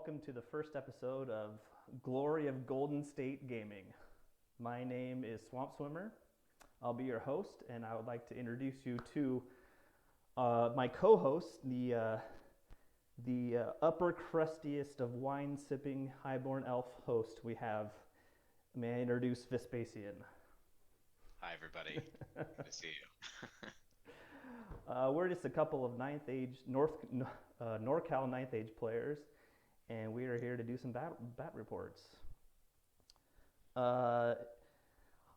welcome to the first episode of Glory of Golden State Gaming. My name is Swamp Swimmer. I'll be your host, and I would like to introduce you to my co-host, the upper crustiest of wine-sipping Highborn Elf host we have. May I introduce Vespasian? Hi, everybody. Good to see you. We're just a couple of NorCal ninth age players, and we are here to do some bat reports. Uh,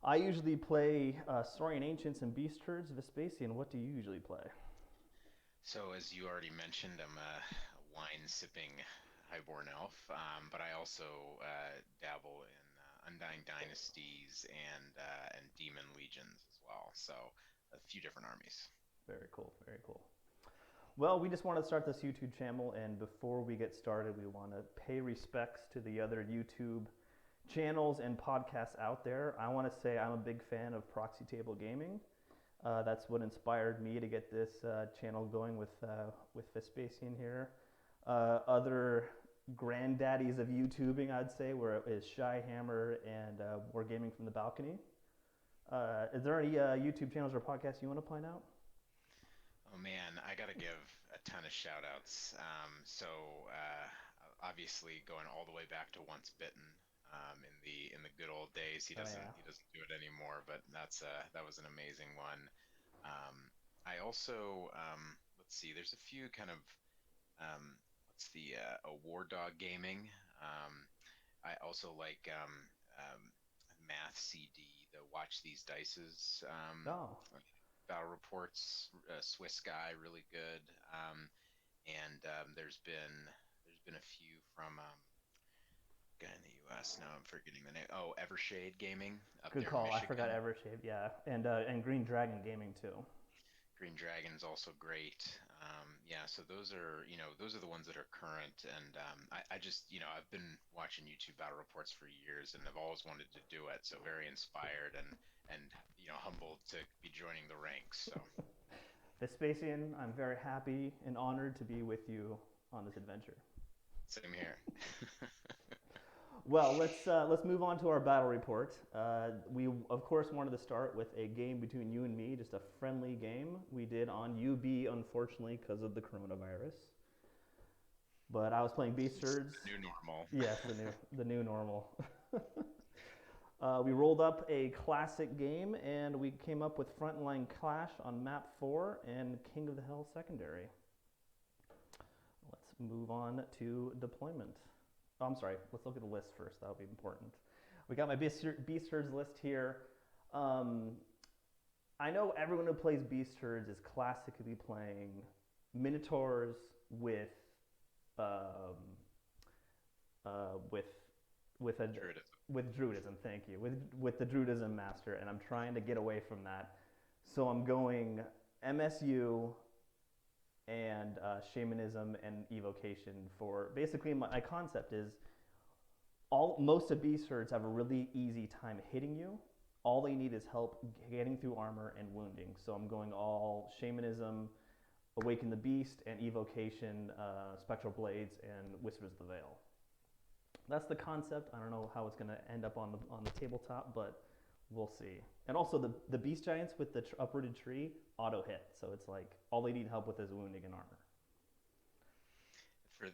I usually play Saurian Ancients and Beast Herds. Vespasian, what do you usually play? So, as you already mentioned, I'm a wine-sipping Highborn Elf, but I also dabble in Undying Dynasties and Demon Legions as well. So, a few different armies. Very cool, very cool. Well, we just want to start this YouTube channel, and before we get started, we want to pay respects to the other YouTube channels and podcasts out there. I want to say I'm a big fan of Proxy Table Gaming. That's what inspired me to get this channel going with Vespasian here. Other granddaddies of YouTubing, I'd say, where it is Shy Hammer and War Gaming from the Balcony. Is there any YouTube channels or podcasts you want to point out? Oh man, I gotta give a ton of shout outs. Obviously going all the way back to Once Bitten, in the good old days. He Oh doesn't yeah, he doesn't do it anymore, but that was an amazing one. I also let's see, there's a few kind of what's the a War Dog Gaming. I also like Math CD, the Watch These Dices oh, battle reports. Swiss guy, really good. And there's been a few from guy in the U.S. Now I'm forgetting the name. Oh, Evershade Gaming up good there in call. I forgot Michigan. Evershade. Yeah, and Green Dragon Gaming too. Green Dragon's also great. Yeah, so those are the ones that are current, and I just, I've been watching YouTube battle reports for years, and I've always wanted to do it. So very inspired and humbled to be joining the ranks. So Vespasian, I'm very happy and honored to be with you on this adventure. same here. Well, let's move on to our battle report. We of course wanted to start with a game between you and me, just a friendly game we did on UB, unfortunately because of the coronavirus. But I was playing Beast The Herds. new normal. Yes, the new normal. We rolled up a classic game and we came up with Frontline Clash on map 4 and King of the Hill Secondary. Let's move on to deployment. Oh, I'm sorry. Let's look at the list first. That'll be important. We got my Beast Herds list here. Um, I know everyone who plays Beast Herds is classically playing Minotaurs with um, with with a Druidism. with Druidism. Thank you. With the Druidism master, and I'm trying to get away from that. So I'm going MSU and shamanism and evocation for basically my concept is all most of beast herds have a really easy time hitting you. All they need is help getting through armor and wounding. So I'm going all shamanism, awaken the beast, and evocation, spectral blades, and whispers of the veil. That's the concept. I don't know how it's going to end up on the tabletop, but we'll see. And also the beast giants with the uprooted tree auto hit, so it's like all they need help with is wounding and armor.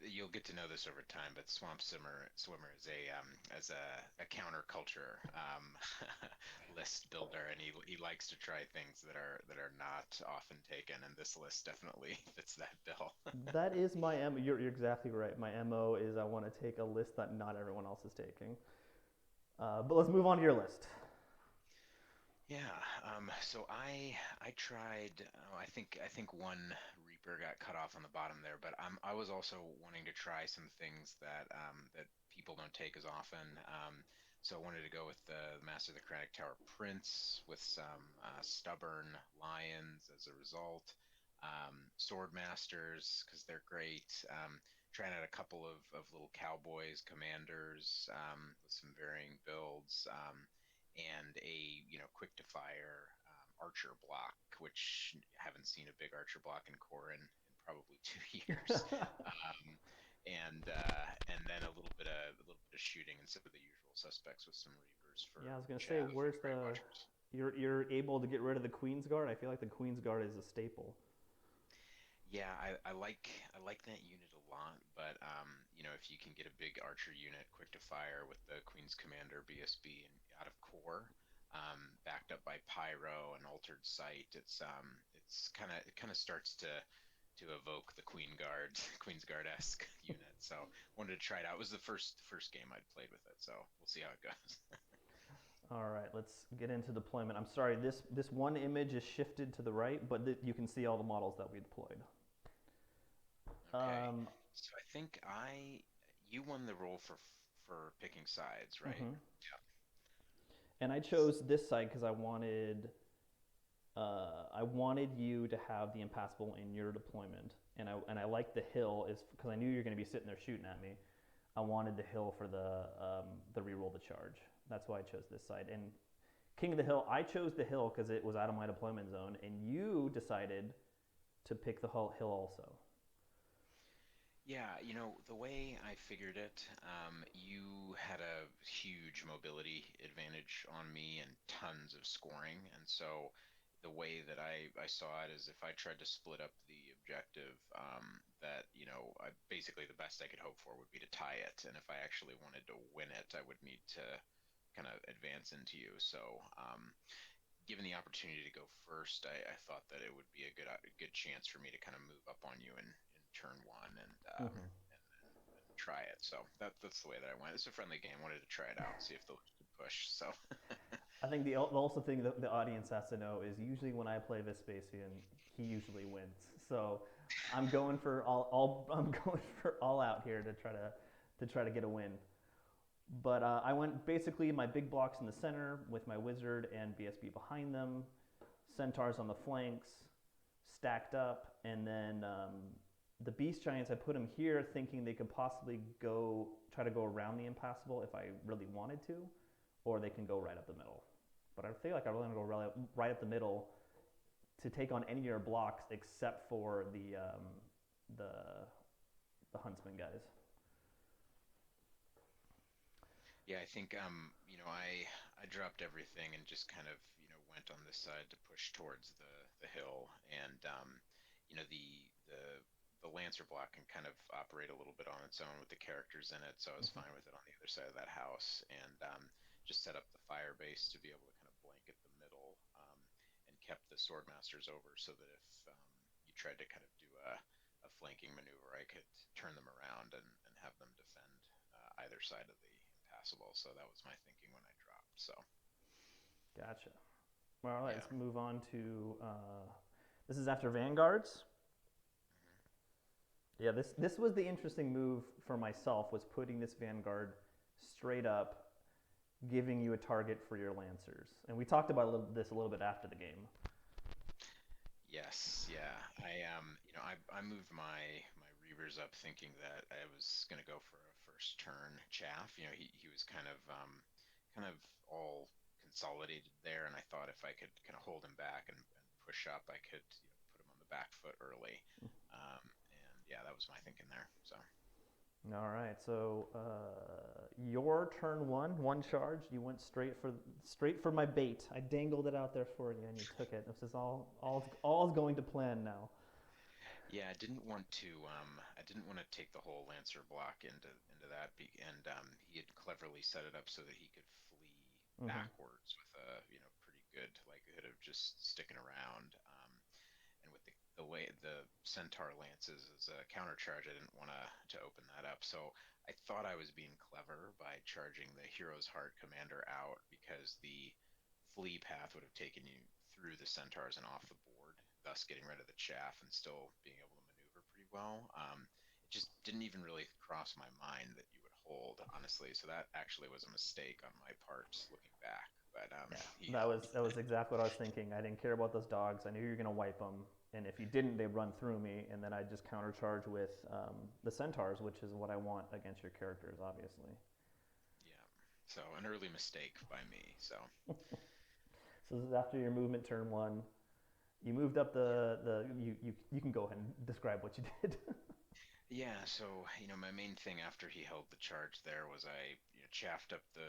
You'll get to know this over time, but Swimmer is a as a counterculture list builder, and he likes to try things that are not often taken, and this list definitely fits that bill. That is my M. You're exactly right. My MO is I want to take a list that not everyone else is taking. But let's move on to your list. Yeah. So I tried. I think one Reaper got cut off on the bottom there, but I was also wanting to try some things that people don't take as often. So I wanted to go with the Master of the Chromatic Tower Prince with some stubborn lions as a result. Sword Masters because they're great. Trying out a couple of little cowboys, commanders with some varying builds. And a quick to fire archer block, which I haven't seen a big archer block in core in probably 2 years. Um, and then a little bit of shooting and some of the usual suspects with some reavers Yeah, I for was gonna say, chaff and where's Grey the Watchers. you're able to get rid of the Queen's Guard? I feel like the Queen's Guard is a staple. Yeah, I like that unit a lot, but if you can get a big archer unit, quick to fire with the Queen's Commander BSB and out of core, backed up by Pyro and Altered Sight, it kind of starts to evoke the Queen Guard, Queen's Guard-esque unit. So wanted to try it out. It was the first game I'd played with it, so we'll see how it goes. All right, let's get into deployment. I'm sorry, this one image is shifted to the right, but you can see all the models that we deployed. Okay, Um, so I think I you won the role for picking sides, right? mhm. Yeah. And I chose this side because I wanted you to have the impassable in your deployment, and I like the hill is because I knew you're going to be sitting there shooting at me. I wanted the hill for the reroll the charge. That's why I chose this side. And King of the Hill, I chose the hill because it was out of my deployment zone, and you decided to pick the hill also. Yeah, the way I figured it, you had a huge mobility advantage on me and tons of scoring. And so the way that I saw it is if I tried to split up the objective, basically the best I could hope for would be to tie it. And if I actually wanted to win it, I would need to kind of advance into you. So, given the opportunity to go first, I thought that it would be a good chance for me to kind of move up on you in turn one Mm-hmm. and try it. So that's the way that I went. It's a friendly game. Wanted to try it out, see if the could push. So I think the also thing that the audience has to know is usually when I play Vespasian, he usually wins. So I'm going for all I'm going for all out here to try to get a win. But I went basically my big blocks in the center with my wizard and BSB behind them, centaurs on the flanks, stacked up, and then the beast giants I put them here thinking they could possibly try to go around the impassable if I really wanted to, or they can go right up the middle. But I feel like I really want to go right up the middle to take on any of your blocks except for the the huntsman guys. yeah, I think I dropped everything and just kind of went on this side to push towards the hill and the the Lancer block can kind of operate a little bit on its own with the characters in it, so I was Mm-hmm. fine with it on the other side of that house, and just set up the fire base to be able to kind of blanket the middle, and kept the sword masters over so that if you tried to kind of do a flanking maneuver, I could turn them around and have them defend either side of the impassable. So that was my thinking when I dropped. So Gotcha. Well, all right, yeah. let's move on to. This is after Vanguards. Hmm. Yeah, this was the interesting move for myself was putting this Vanguard straight up, giving you a target for your Lancers, and we talked about this a little bit after the game. Yes, yeah. I moved my Reavers up thinking that I was gonna go for a first turn chaff. He was kind of all consolidated there, and I thought if I could kind of hold him back and push up, I could put him on the back foot early. And yeah, that was my thinking there. So All right, so your turn one charge. You went straight for my bait. I dangled it out there for you, and you took it. This is all's going to plan now. yeah, I didn't want to take the whole Lancer block into that, and he had cleverly set it up so that he could flee Mm-hmm. backwards with a pretty good likelihood of just sticking around. And with the way the Centaur lances as a countercharge, I didn't want to open that up. So I thought I was being clever by charging the Hero's Heart commander out because the flee path would have taken you through the centaurs and off the board, thus getting rid of the chaff and still being able to maneuver pretty well. It just didn't even really cross my mind that you would hold, honestly. So that actually was a mistake on my part looking back. But Yeah, he that held. was that was exactly what I was thinking. I didn't care about those dogs. I knew you were gonna wipe them, and if you didn't, they'd run through me, and then I'd just countercharge with the centaurs, which is what I want against your characters, obviously. Yeah. So an early mistake by me. So So this is after your movement turn one. You moved up yeah. the you can go ahead and describe what you did. Yeah, so my main thing after he held the charge there was I chaffed up the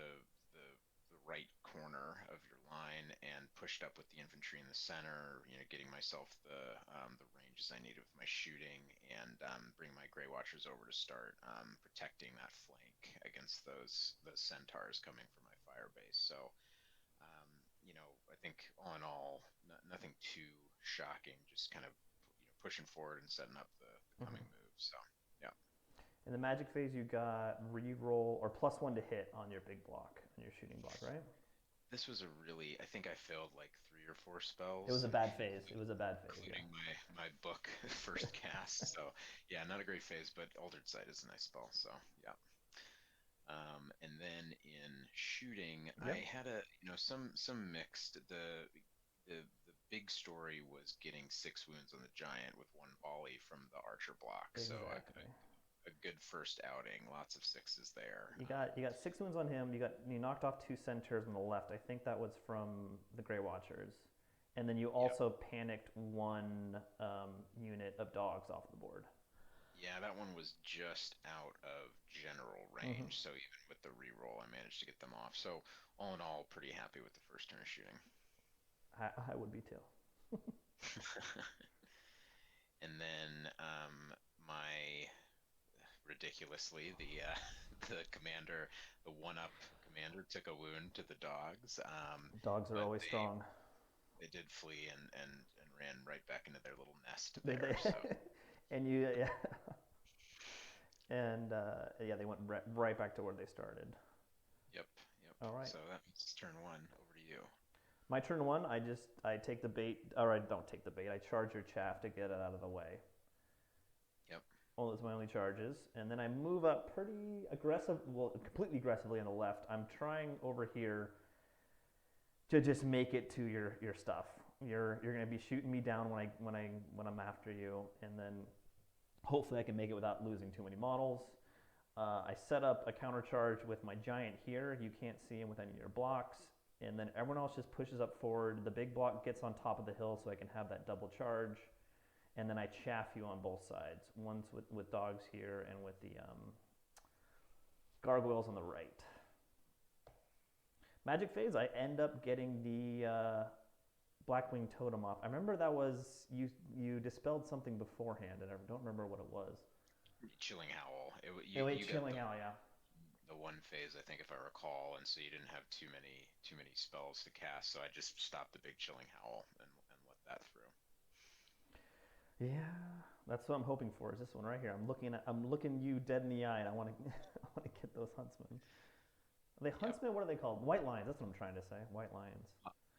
right corner of your line and pushed up with the infantry in the center, getting myself the ranges I needed with my shooting, and bring my Grey Watchers over to start protecting that flank against those centaurs coming from my fire base. So I think all in all, nothing too shocking, just kind of pushing forward and setting up the Hmm. coming moves. So yeah. In the magic phase, you got re-roll or +1 to hit on your big block, on your shooting block, right? This was a really, I think I failed like three or four It was spells, a bad phase. It was a bad phase, yeah. including my book first cast. So yeah, not a great phase, but Altered Sight is a nice spell. So yeah. And then in shooting, I Yep, had some mixed. The big story was getting 6 wounds on the giant with one volley from the archer block. So exactly. a good first outing, lots of sixes there. You got 6 wounds on him. You knocked off two centaurs on the left. I think that was from the Grey Watchers, and then you Yep. also panicked one unit of dogs off the board. Yeah, that one was just out of general Hmm. range, so even with the reroll, I managed to get them off. So all in all, pretty happy with the first turn of shooting. I would be too. And then my ridiculously the commander, the one-up commander, took a wound to the dogs, Dogs are but always strong. they did flee and ran right back into their little nest They there. So and you yeah, and yeah, they went right back to where they started. yep, yep. All right. So that was turn one. Over to you. My turn one, I take the bait, or I don't take the bait. I charge your chaff to get it out of the way. Yep. All those my only charges, and then I move up pretty aggressive, well, completely aggressively on the left. I'm trying over here to just make it to your stuff. You're gonna be shooting me down when I'm after you, and then hopefully I can make it without losing too many models. I set up a counter charge with my giant here. You can't see him with any of your blocks. And then everyone else just pushes up forward. The big block gets on top of the hill so I can have that double charge. And then I chaff you on both sides. Once with dogs here and with the gargoyles on the right. Magic phase, I end up getting the Blackwing Totem off. I remember that was you dispelled something beforehand, and I don't remember what it was. Chilling Howl. It went You got chilling out, yeah. the one phase I think if I recall, and so you didn't have too many spells to cast, so I just stopped the big Chilling Howl and let that through. Yeah, that's what I'm hoping for. Is this one right here? I'm looking you dead in the eye, and I want to I want to get those huntsmen. Are they Yep. huntsmen? What are they called? White lions. That's what I'm trying to say. White lions.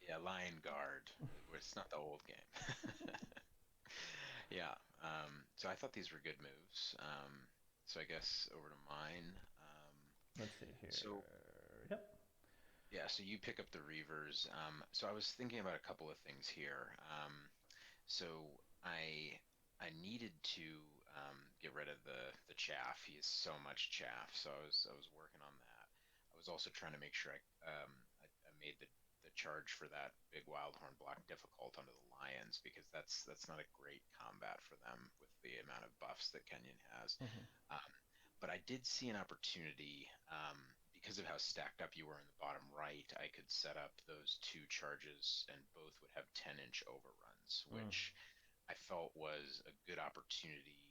Yeah, Lion Guard. It's not the old game. Yeah. So I thought these were good moves. So I guess over to mine. Let's see here. So Yep. yeah, so you pick up the Reavers. So I was thinking about a couple of things here. So I I needed to get rid of the chaff. He has so much chaff, so I was working on that. I was also trying to make sure I made the charge for that big wildhorn block difficult onto the lions because that's not a great combat for them with the amount of buffs that Kenyon has. Hmm. Um, but I did see an opportunity because of how stacked up you were in the bottom right. I could set up those two charges, and both would have 10-inch overruns, Mm. which I felt was a good opportunity.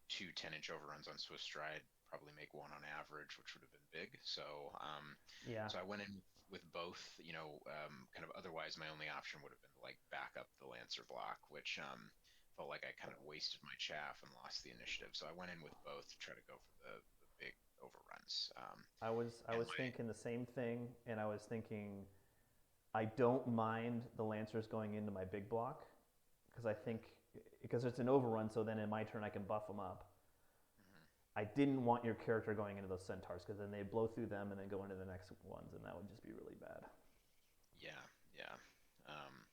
Two 10-inch overruns on Swift Stride probably make one on average, which would have been big. Yeah. So I went in with both. Kind of otherwise my only option would have been to like back up the Lancer block, which felt like I kind of wasted my chaff and lost the initiative. So I went in with both to try to go for the big overruns. I And was my thinking the same thing, and I was thinking I don't mind the lancers going into my big block because I think because it's an overrun, so then in my turn I can buff them up. Mhm. I didn't want your character going into those centaurs because then they'd blow through them and then go into the next ones, and that would just be really bad. Yeah, yeah. Um,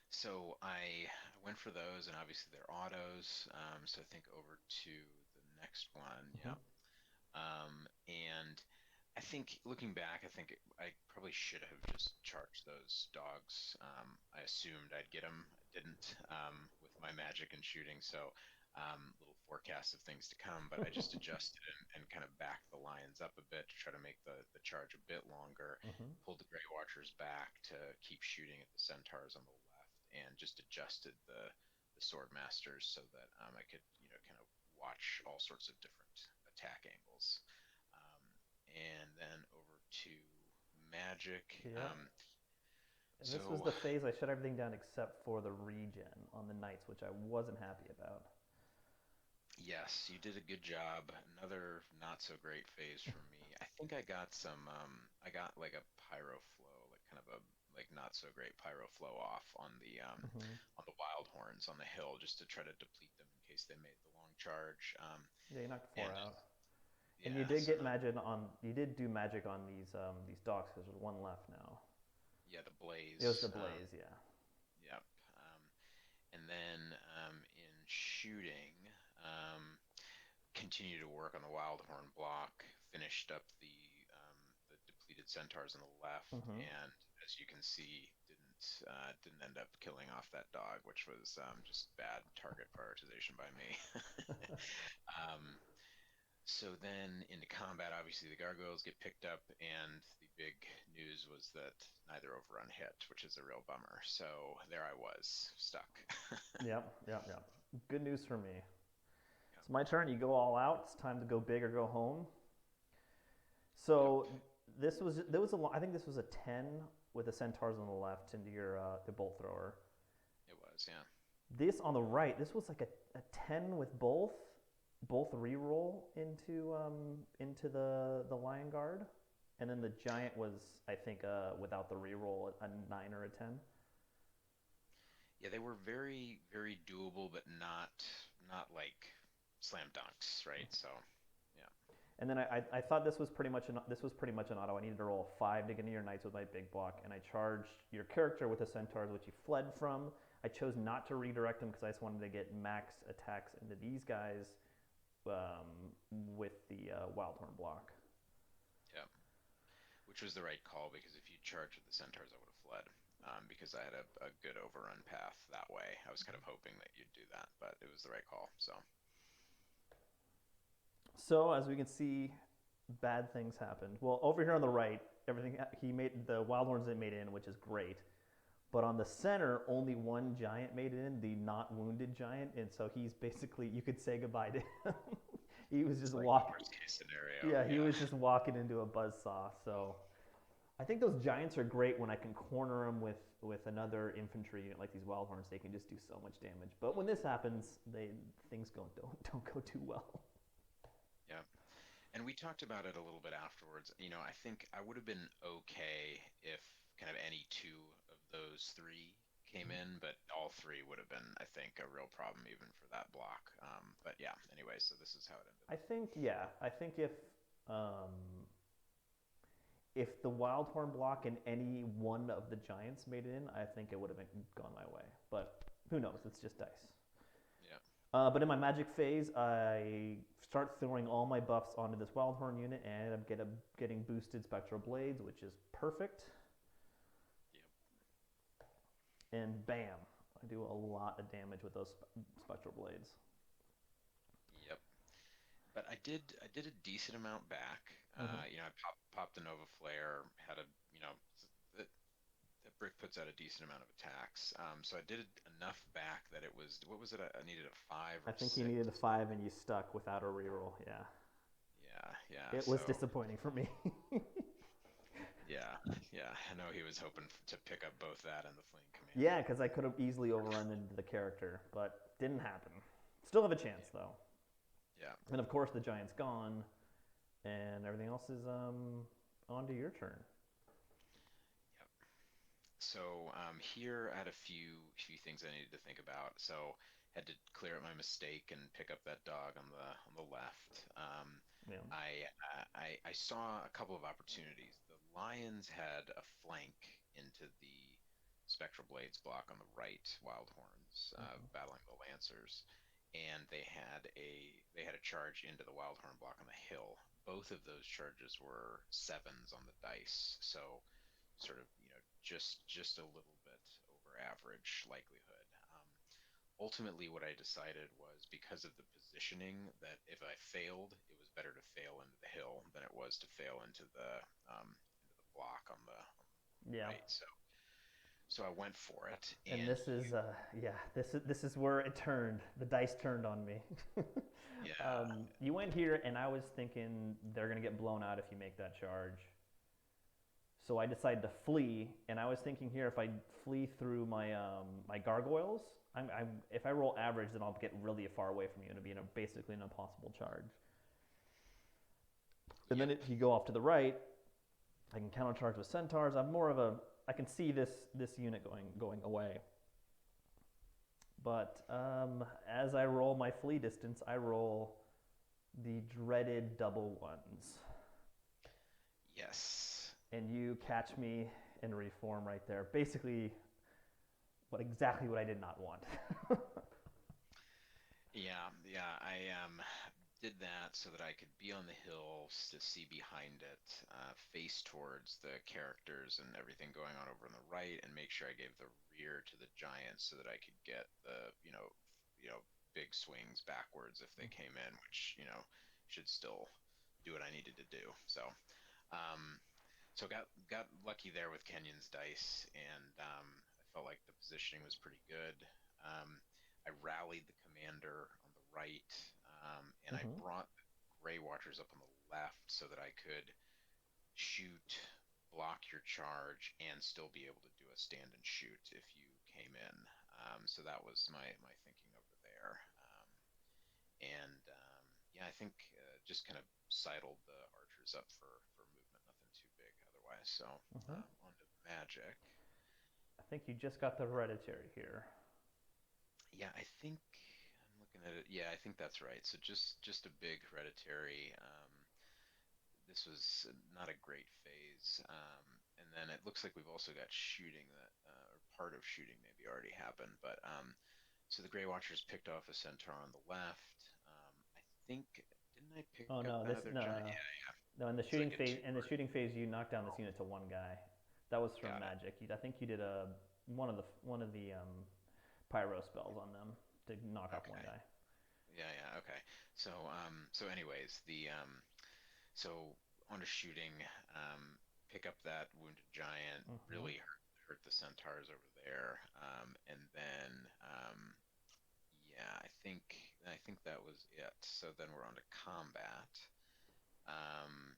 So I went for those, and obviously they're autos. So I think over to the next one. Mm-hmm. Yep. And I think looking back, I think I probably should have just charged those dogs. I assumed I'd get them. I didn't with my magic and shooting. So little forecast of things to come. But I just adjusted and kind of backed the lions up a bit to try to make the charge a bit longer. Hmm. Pulled the Grey Watchers back to keep shooting at the centaurs on the left, and just adjusted the sword masters so that I could kind of watch all sorts of different attack angles. Um, and then over to magic. Yep. And this was So the phase I shut everything down except for the regen on the knights, which I wasn't happy about. yes, you did a good job. Another not so great phase for me. I think I got like a pyro flow, like kind of a like not so great pyro flow off Hmm. on the wild horns on the hill just to try to deplete them in case they made the long charge. Yeah, you knocked And four out. And you yeah, did so get not magic on. You did do magic on these dogs because there's one left now. yeah, the It was blaze. the blaze, yeah. Yep. And then in shooting, um, continue to work on the Wildhorn block, finished up the depleted centaurs on the left, Hmm. and as you can see, didn't end up killing off that dog, which was just bad target prioritization by me. um, so then into combat, obviously the gargoyles get picked up, and the big news was that neither overrun hit, which is a real bummer. So there I was, stuck. Yep, yep, yep. Good news for me. Yep, It's my turn. You go all out. It's time to go big or go home. yep, So there was a I think this was a 10 with the centaurs on the left into your the bolt thrower. it was, yeah. This on the right, this was like a 10 with both reroll into the lion guard, and then the giant was I think without the reroll a 9 or a 10. Yeah, they were very, very doable, but not like slam dunks, right? So, yeah, And then I thought this was pretty much an auto. I needed to roll a 5 to get into your knights with my big block, and I charged your character with the centaurs, which you fled from. I chose not to redirect them because I just wanted to get max attacks into these guys um, with the Wildhorn block. yeah, which was the right call because if you charged with the centaurs, I would have fled because I had a good overrun path that way. I was kind of hoping that you'd do that, but it was the right call. So, So as we can see, bad things happened. Well, over here on the right, everything he made the Wildhorns that made in, which is great. But on the center, only one giant made it in, the not wounded giant, and so he's basically you could say goodbye to him. He was just it's like walking. worst case scenario. Yeah, he Yeah, was just walking into a buzzsaw. So I think those giants are great when I can corner them with another infantry unit like these Wildhorns. They can just do so much damage. But when this happens, things don't go too well. yeah. And we talked about it a little bit afterwards. I think I would have been okay if kind of any two of those three came in, but all three would have been, I think, a real problem even for that block. But yeah, anyway, so this is how it ended I up. think yeah. I think um, if the Wildhorn block and any one of the giants made it in, I think it would have gone my way. But who knows? It's just dice. Yeah, But in my magic phase, I start throwing all my buffs onto this Wildhorn unit, and I'm getting boosted Spectral Blades, which is perfect. yep, And bam, I do a lot of damage with those Spectral Blades. yep. But I did a decent amount back. Mm-hmm. I popped the Nova Flare, had a that that brick puts out a decent amount of attacks. So I did enough back that it was what was it? I needed a five I or a think you six. needed a 5 and you stuck without a reroll. Yeah. Yeah, yeah. It was So disappointing for me. yeah, yeah. I know he was hoping to pick up both that and the fleeing command. Yeah, because I could have easily overrun into the character, but didn't happen. Still have a chance, though. Yeah, And of course, the giant's gone, and everything else is on to your turn. yep. So here I had a few things I needed to think about. So had to clear up my mistake and pick up that dog on the left. Yeah. I saw a couple of opportunities. The Lions had a flank into the Spectral Blades block on the right, Wildhorns Mm-hmm. battling the Lancers, and they had a charge into the Wildhorn block on the hill. Both of those charges were sevens on the dice, so sort of just a little bit over average likelihood. ultimately what I decided was because of the positioning that if I failed, it was better to fail into the hill than it was to fail into the block on the Yeah. right. So I went for it, And and yeah, this is where it turned. The dice turned on me. yeah, You went here, and I was thinking they're gonna get blown out if you make that charge. So I decided to flee, and I was thinking here if I flee through my gargoyles, if I roll average, then I'll get really far away from you, and it'll be basically an impossible charge. And then yep, if you go off to the right, I can countercharge with centaurs. I can see this unit going away. But as I roll my flee distance, I roll the dreaded double ones, yes. and you catch me and reform right there. Basically, exactly what I did not want. Yeah. I did that so that I could be on the hill to see behind it, face towards the characters and everything going on over on the right, and make sure I gave the rear to the giants so that I could get the big swings backwards if they came in, which should still do what I needed to do. Um, so got lucky there with Kenyon's dice, and I felt like the positioning was pretty good. Um, I rallied the commander on the right, and I Mm-hmm. brought the Grey Watchers up on the left so that I could shoot, block your charge, and still be able to do a stand and shoot if you came in. So that was my thinking over there. And yeah, I think just kind of sidled the archers up for movement, nothing too big otherwise. So Mm-hmm. on to magic. I think you just got the hereditary here. Yeah, I think I'm looking at it. Yeah, I think that's right. So just a big hereditary. This was not a great phase. And then it looks like we've also got shooting that, or part of shooting maybe already happened. But so the Grey Watchers picked off a centaur on the left. I think didn't I pick Oh up no, that this other no giant? no Yeah, yeah. no. In the So I shooting get phase, two. you knocked down this Oh, unit to one guy. That was from got it. magic. I think you did a one of the pyro spells on them to knock off one Okay. guy. Yeah. Okay. So anyways, the so on to shooting, pick up that wounded giant, Mm-hmm. really hurt the centaurs over there, and then yeah, I think that was it. So then we're on to combat, um,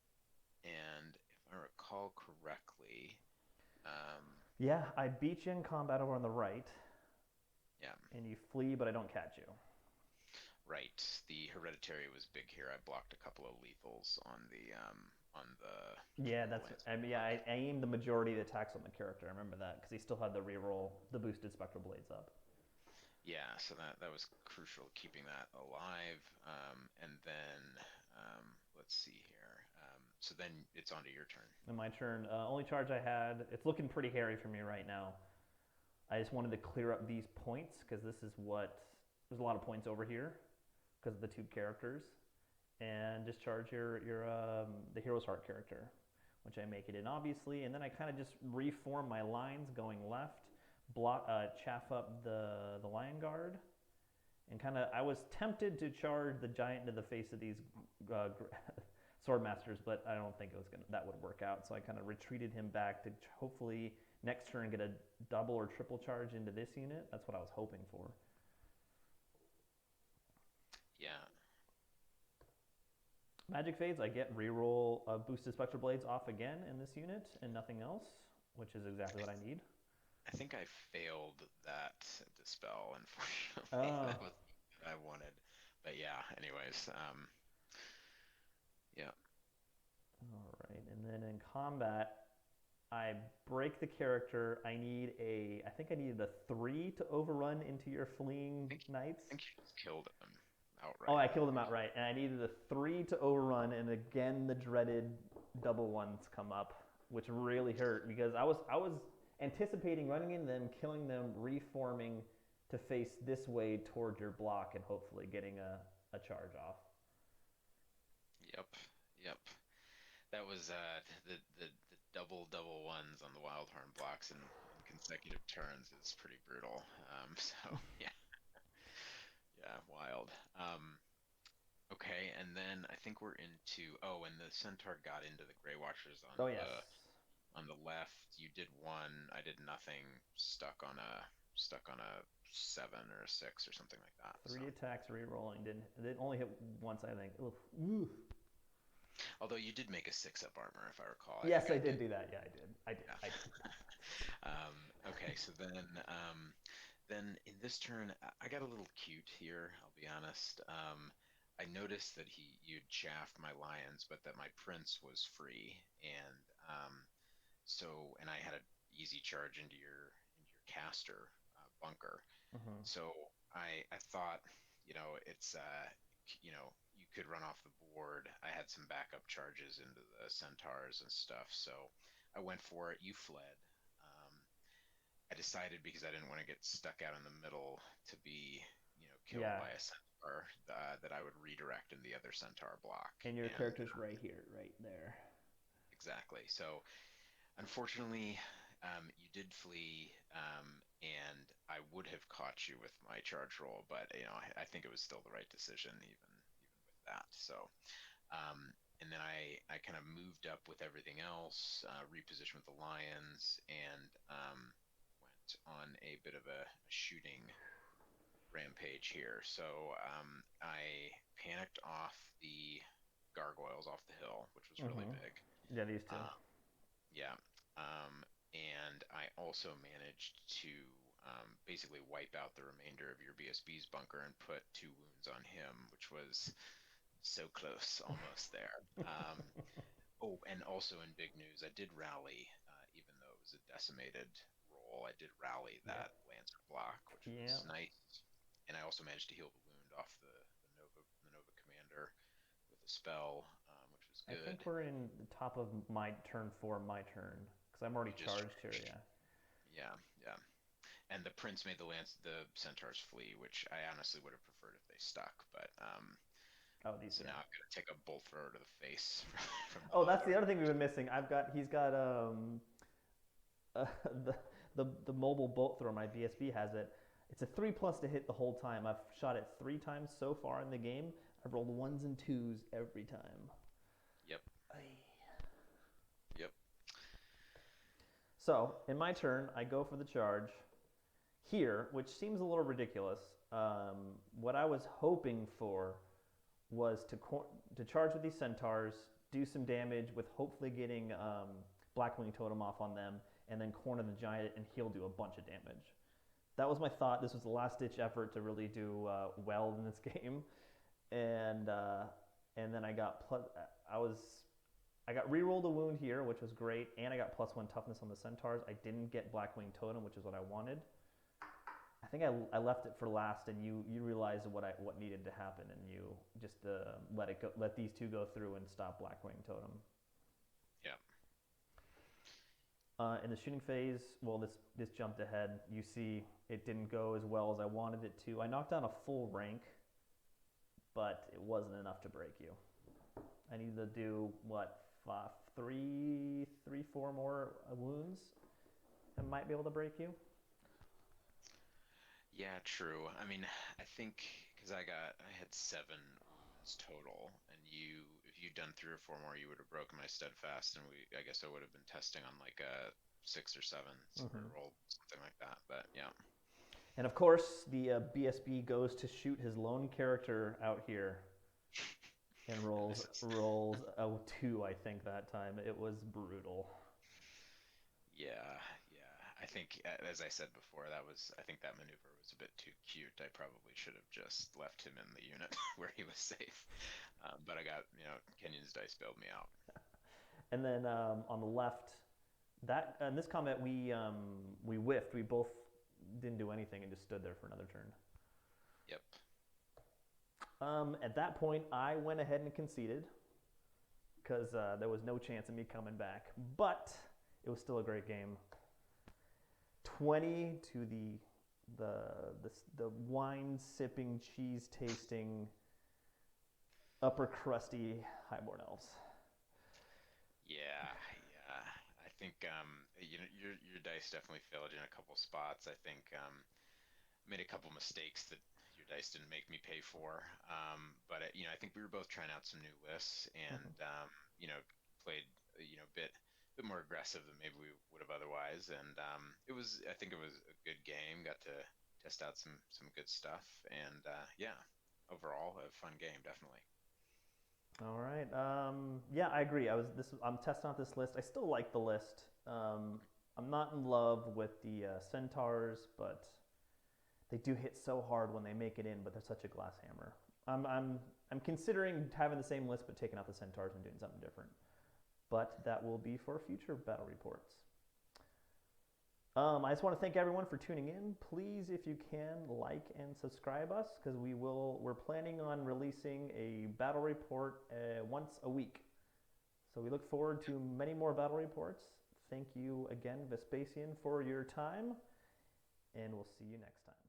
and if I recall correctly, um, Yeah, I beat you in combat over on the right, yeah, and you flee, but I don't catch you. right. The hereditary was big here. I blocked a couple of lethals on Yeah, the that's. lance I mean, yeah, I aimed the majority of the attacks on the character. I remember that because he still had the reroll, the boosted spectral blades up. Yeah, so that was crucial, keeping that alive. And then let's see here. So then it's on to your turn. In my turn, only charge I had. It's looking pretty hairy for me right now. I just wanted to clear up these points because this is what there's a lot of points over here because of the two characters, and just charge your the hero's heart character, which I make it in obviously, and then I kind of just reform my lines going left, block chaff up the lion guard, and kind of I was tempted to charge the giant into the face of these uh, sword masters, but I don't think that would work out. So I kind of retreated him back to hopefully next turn get a double or triple charge into this unit. That's what I was hoping for. Yeah, Magic fades, I get reroll boosted spectral blades off again in this unit and nothing else, which is exactly what I need. I think I failed that dispel. Unfortunately, Oh, that was what I wanted. But yeah, anyways, yeah, all right. And then in combat, I break the character. I think I needed a 3 to overrun into your fleeing I knights. think you just killed him Oh, outright. I killed him outright, and I needed a 3 to overrun, and again the dreaded double ones come up, which really hurt because I was anticipating running in them, killing them, reforming to face this way toward your block, and hopefully getting a charge off. Yep, yep. That was the double ones on the wild horn blocks in consecutive turns is pretty brutal. So yeah. Yeah, wild. Okay, and then I think we're into, oh, and the centaur got into the Grey Watchers Oh yes. on the left. You did one, I did nothing, stuck on a seven or a six or something like that. So, 3 attacks re-rolling. Didn't only hit once, I think. Oof. Oof. although you did make a six up armor, if I recall. I think Yes, I I did did. do that. Yeah, I did. I did. Yeah. I did. Okay, so then in this turn, I got a little cute here. I'll be honest. I noticed that you'd chaffed my lions, but that my prince was free, and and I had an easy charge into your caster bunker. Mm-hmm. So I thought, you could run off the board. I had some backup charges into the centaurs and stuff, so I went for it. You fled. Um, I decided because I didn't want to get stuck out in the middle to be, killed Yeah, by a centaur, that I would redirect in the other centaur block. and your And character's right here, right there. exactly. So unfortunately, you did flee, and I would have caught you with my charge roll, but I think it was still the right decision, even with that. So, and then I kind of moved up with everything else, repositioned with the lions, and went on a bit of a shooting rampage here. So I panicked off the gargoyles off the hill, which was really Mm-hmm. big. Yeah, these two. Um, yeah. And I also managed to basically wipe out the remainder of your BSB's bunker and put two wounds on him, which was so close, almost there. Oh, and also in big news, I did rally, even though it was a decimated roll. I did rally Yep. that Lancer block, which was Yep. nice. And I also managed to heal the wound off the Nova Commander with a spell, which was I good. think we're in the top of my turn for my turn because I'm already You just charged here. charged. Yeah. Yeah, yeah. And the prince made the centaurs flee, which I honestly would have preferred if they stuck. But Oh, these. so Yeah. now I'm gonna take a bolt thrower to the face from the Oh, that's the Highborn. other thing we've been missing. He's got uh, the, the mobile bolt thrower. My BSB has it. It's a 3+ to hit the whole time. I've shot it 3 times so far in the game. I've rolled ones and twos every time. Yep, yep. So in my turn, I go for the charge here, which seems a little ridiculous. What I was hoping for was to charge with these centaurs, do some damage with hopefully getting Blackwing Totem off on them, and then corner the giant, and he'll do a bunch of damage. That was my thought. This was the last ditch effort to really do well in this game, and and then I was I got rerolled a wound here, which was great, and I got +1 toughness on the centaurs. I didn't get Blackwing Totem, which is what I wanted. I think I left it for last, and you realized what needed to happen, and you just let these two go through and stop Blackwing Totem. Yeah. In the shooting phase, well, this jumped ahead. You see, it didn't go as well as I wanted it to. I knocked down a full rank, but it wasn't enough to break you. I needed to do what, four more wounds. I might be able to break you. Yeah, true. I mean, I think because I had seven wounds total, and if you'd done three or four more, you would have broken my steadfast, and I guess I would have been testing on like a six or seven, or Mm-hmm. roll something like that. But yeah, And of course, the BSB goes to shoot his lone character out here and and rolls this is rolls a 2. I think that time it was brutal. yeah, yeah. I think, as I said before, I think that maneuver was a bit too cute. I probably should have just left him in the unit where he was safe. But I got, Kenyon's dice bailed me out. And then on the left, that in this combat we whiffed. We both didn't do anything and just stood there for another turn. Yep. At that point, I went ahead and conceded because there was no chance of me coming back. But it was still a great game. 20 to the wine sipping, cheese tasting, upper crusty Highborn Elves. Yeah, yeah. I think your dice definitely failed you in a couple spots. I think made a couple mistakes that dice didn't make me pay for. But I think we were both trying out some new lists, and Hmm. played a bit more aggressive than maybe we would have otherwise. And I think it was a good game. Got to test out some good stuff, and yeah, overall a fun game, definitely. All right. Yeah, I agree. I'm testing out this list. I still like the list. I'm not in love with the centaurs, but they do hit so hard when they make it in. But they're such a glass hammer. I'm I'm I'm considering having the same list, but taking out the centaurs and doing something different. But that will be for future battle reports. I just want to thank everyone for tuning in. Please, if you can, like and subscribe us because we're planning on releasing a battle report once a week. So we look forward to many more battle reports. Thank you again, Vespasian, for your time, and we'll see you next time.